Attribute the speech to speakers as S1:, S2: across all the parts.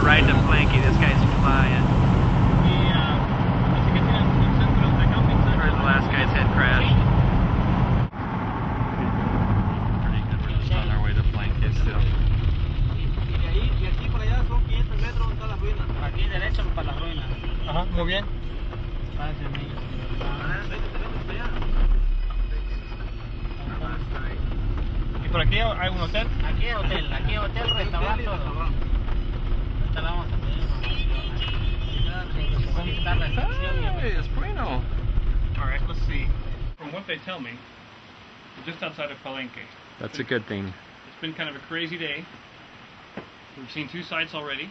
S1: right to Palenque. This guy's flying. Where's the last guy's head crashed? Pretty good. We're just on our way to Palenque still. Ajá, muy bien. ¿Y por aquí hay un hotel?
S2: Aquí hay hotel, restaurante, todo. Ahorita la vamos a pedir información.
S1: Hey, it's bueno. Alright, let's see. From what they tell me, we're just outside of Palenque. That's a good thing. It's been kind of a crazy day. We've seen 2 sites already.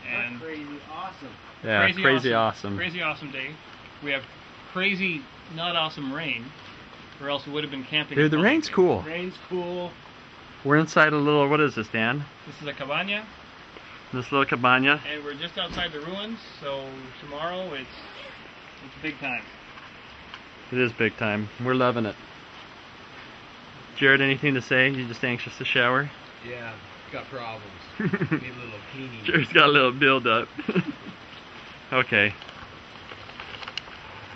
S1: And
S2: crazy awesome.
S1: Yeah, crazy awesome. Crazy awesome day. We have crazy, not awesome rain, or else we would have been camping. Dude, the rain's cool.
S2: Rain's cool.
S1: We're inside a little, what is this, Dan? This is a cabana. This little cabana. And we're just outside the ruins, so tomorrow it's big time. It is big time. We're loving it. Jared, anything to say? You just anxious to shower?
S2: Yeah, got problems. Need a little cleaning.
S1: Jared's got a little build up. Okay.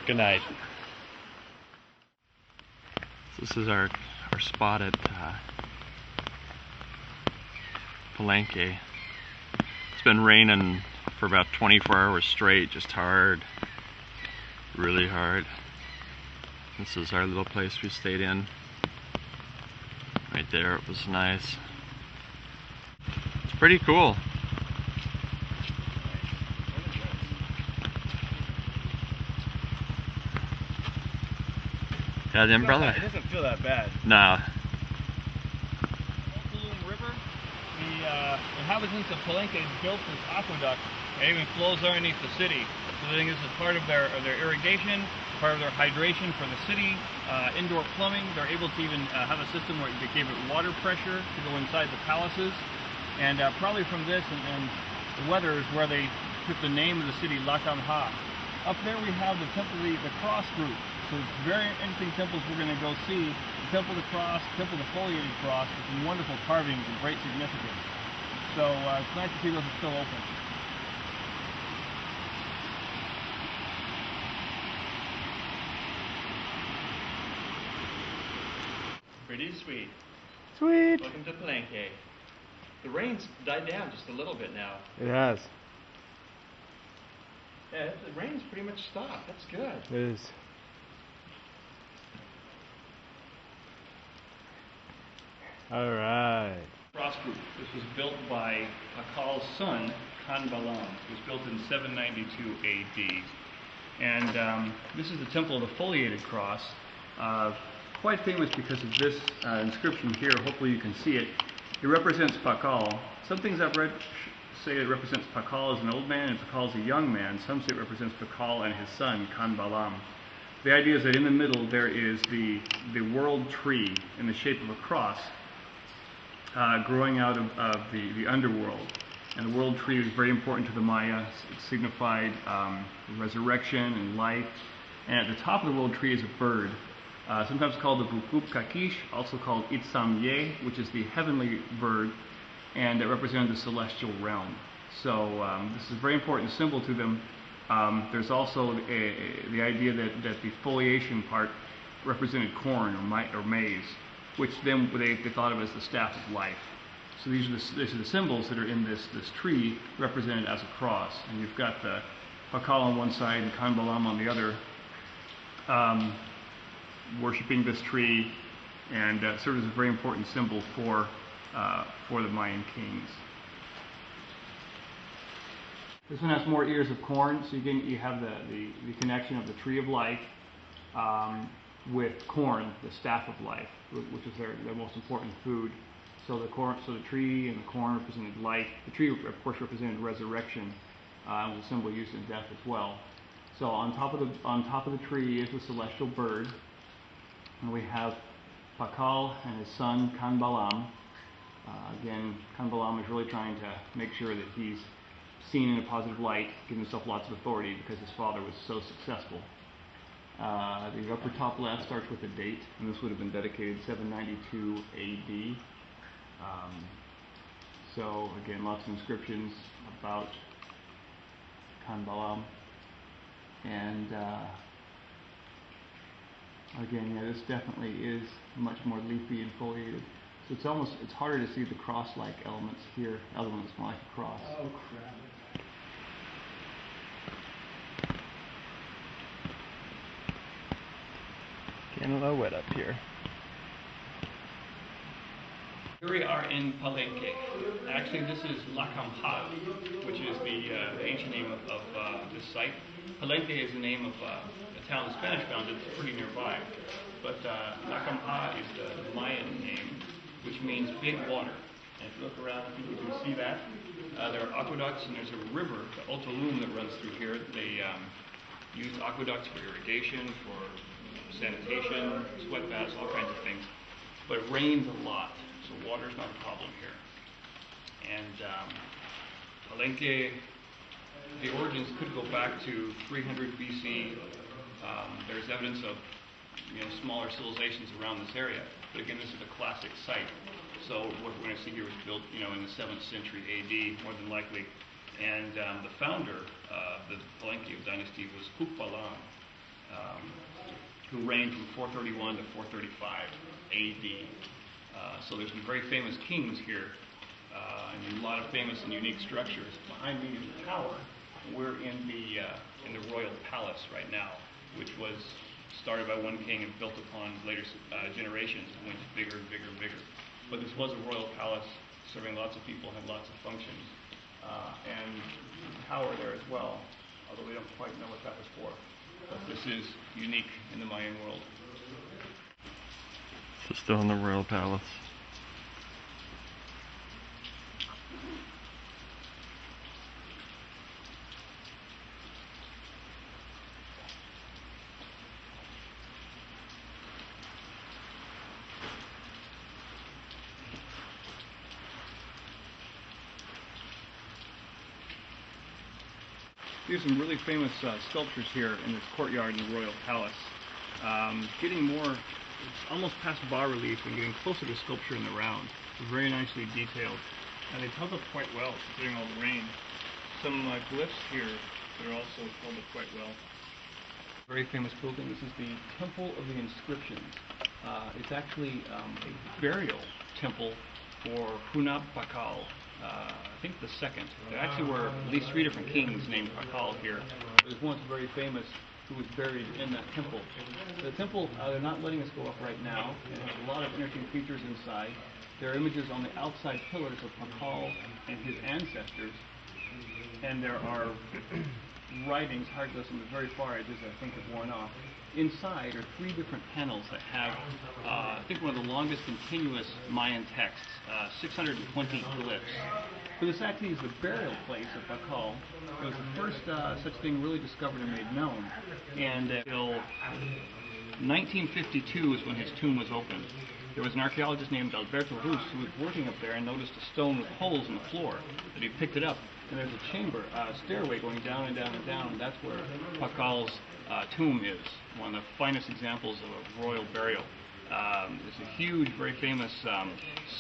S1: Good night. This is our spot at Palenque. It's been raining for about 24 hours straight, just hard, really hard. This is our little place we stayed in. Right there, it was nice. It's pretty cool. Yeah, the umbrella.
S2: It doesn't feel that bad.
S1: Nah. River, the inhabitants of Palenque built this aqueduct. It even flows underneath the city. So I think this is part of their irrigation, part of their hydration for the city, indoor plumbing. They're able to even have a system where they gave it water pressure to go inside the palaces. And probably from this and the weather is where they took the name of the city, La Canja. Up there we have the temple, the cross group. So it's very interesting temples we're going to go see. The Temple of the Cross, Temple of the Foliated Cross, with some wonderful carvings and great significance. So it's nice to see those are still open. Pretty sweet. Sweet. Welcome to Palenque. The rain's died down just a little bit now. It has. Yeah, the rain's pretty much stopped. That's good. It is. Alright. Cross group. This was built by Pakal's son, Khan Balam. It was built in 792 AD. And this is the Temple of the Foliated Cross. Quite famous because of this inscription here. Hopefully you can see it. It represents Pakal. Some things I've read say it represents Pakal as an old man and Pakal as a young man. Some say it represents Pakal and his son, Khan Balam. The idea is that in the middle there is the world tree in the shape of a cross growing out of the underworld. And the world tree was very important to the Maya. It signified resurrection and life. And at the top of the world tree is a bird, sometimes called the Bukub Kakish, also called Itsamye, which is the heavenly bird, and it represented the celestial realm. So this is a very important symbol to them. There's also the idea that the foliation part represented corn or maize, which then they thought of as the staff of life. So these are the symbols that are in this tree represented as a cross. And you've got the Pakal on one side and Khan Balam on the other, worshipping this tree, and served as a very important symbol for the Mayan kings. This one has more ears of corn, so again you have the connection of the tree of life with corn, the staff of life, which is their most important food. So the tree and the corn represented life. The tree, of course, represented resurrection, and was a symbol used in death as well. So on top of the tree is the celestial bird, and we have Pakal and his son Khan Balam. Again, Khan Balam is really trying to make sure that he's seen in a positive light, giving himself lots of authority because his father was so successful. The upper top left starts with a date, and this would have been dedicated 792 AD. So again, lots of inscriptions about Kanbalam. And again, yeah, this definitely is much more leafy and foliated. So it's harder to see the cross-like elements here. The other one is more like a cross.
S3: Oh crap.
S4: Getting a little wet up here.
S1: Here we are in Palenque. Actually, this is La Campa, which is the ancient name of this site. Palenque is the name of a town the Spanish founded pretty nearby. But La Campa is the Mayan name, which means big water. And if you look around, I think you can see that. There are aqueducts, and there's a river, the Otolum, that runs through here. They used aqueducts for irrigation, for sanitation, sweat baths, all kinds of things. But it rains a lot, so water's not a problem here. And Palenque, the origins could go back to 300 BC. There's evidence of smaller civilizations around this area. But again, this is a classic site. So what we're going to see here was built, in the 7th century AD, more than likely. And the founder of the Palenque dynasty was Palenque, who reigned from 431 to 435 AD. So there's some very famous kings here, and a lot of famous and unique structures. Behind me is the tower. We're in the royal palace right now, which was started by one king and built upon later generations. It went bigger and bigger and bigger. But this was a royal palace, serving lots of people, had lots of functions, and the tower there as well. Although we don't quite know what that was for, but this is unique in the Mayan world.
S4: So still in the royal palace.
S1: There's some really famous sculptures here in this courtyard in the royal palace. Getting more, it's almost past bas-relief and getting closer to sculpture in the round. Very nicely detailed. And they've held up quite well, considering all the rain. Some glyphs here that are also held up quite well. Very famous building. This is the Temple of the Inscriptions. It's actually a burial temple for Hunab Pakal. I think the second. There actually were at least 3 different kings named Pakal here. There's one that's very famous who was buried in that temple. The temple, they're not letting us go up right now. It has a lot of interesting features inside. There are images on the outside pillars of Pakal and his ancestors. And there are writings, hieroglyphs on the very far edges that I think have worn off. Inside are 3 different panels that have, I think, one of the longest continuous Mayan texts, 620 glyphs. So this actually is the burial place of Pakal. It was the first such thing really discovered and made known. And until 1952 is when his tomb was opened. There was an archaeologist named Alberto Rus who was working up there and noticed a stone with holes in the floor. And he picked it up, and there's a chamber, a stairway going down and down and down, and that's where Pakal's tomb is. One of the finest examples of a royal burial. It's a huge, very famous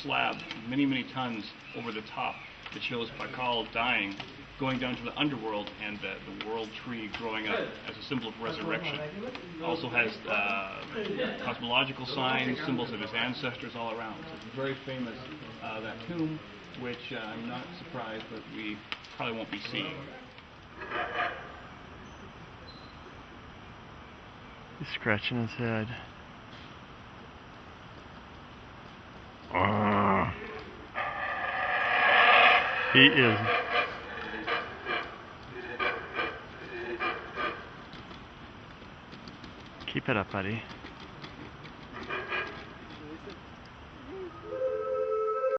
S1: slab, many, many tons over the top that shows Pakal dying, going down to the underworld, and the world tree growing up as a symbol of resurrection. Also has cosmological signs, symbols of his ancestors all around. So it's very famous, that tomb, which I'm not surprised that we probably won't be seeing.
S4: He's scratching his head. He is. Keep it up, buddy.